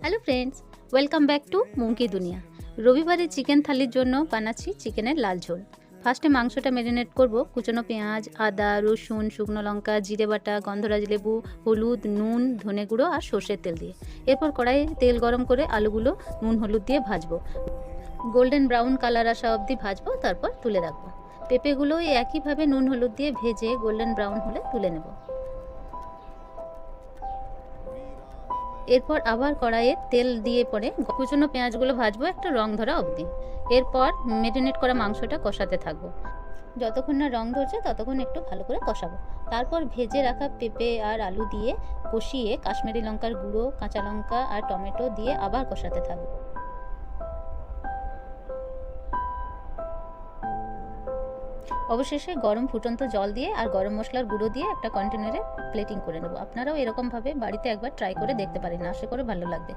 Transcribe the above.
Hello friends, welcome back to Munki Duniya. রবিবারে chicken থালির জন্য বানাচ্ছি চিকেনের লাল ঝোল। ফার্স্টে মাংসটা ম্যারিনেট করব কুচনো পেঁয়াজ, আদা, রসুন, শুকনো লঙ্কা, জিরে বাটা, গন্ধরাজ লেবু, হলুদ, নুন, ধনে গুঁড়ো আর সর্ষের তেল দিয়ে। এরপর কড়াইয়ে তেল গরম করে আলুগুলো নুন হলুদ দিয়ে ভাজবো। গোল্ডেন ব্রাউন কালার আসা অবধি ভাজবো, তারপর তুলে রাখবো। পেঁপেগুলো একইভাবে নুন হলুদ দিয়ে ভেজে গোল্ডেন ব্রাউন হলে তুলে নেব। এরপর আবার কড়াইয়ে তেল দিয়ে পরে কুচনো পেঁয়াজগুলো ভাজবো একটা রং ধরা অবধি। এরপর ম্যারিনেট করা মাংসটা কষাতে থাকবো। যতক্ষণ না রং ধরছে ততক্ষণ একটু ভালো করে কষাবো। তারপর ভেজে রাখা পেঁপে আর আলু দিয়ে কষিয়ে কাশ্মীরি লঙ্কার গুঁড়ো, কাঁচা লঙ্কা আর টমেটো দিয়ে আবার কষাতে থাকবো। অবশেষে গরম ফুটন্ত জল দিয়ে আর গরম মশলার গুঁড়ো দিয়ে একটা কন্টেনারে প্লেটিং করে নেবো। আপনারাও এরকমভাবে বাড়িতে একবার ট্রাই করে দেখতে পারেন, আশা করে ভালো লাগবে।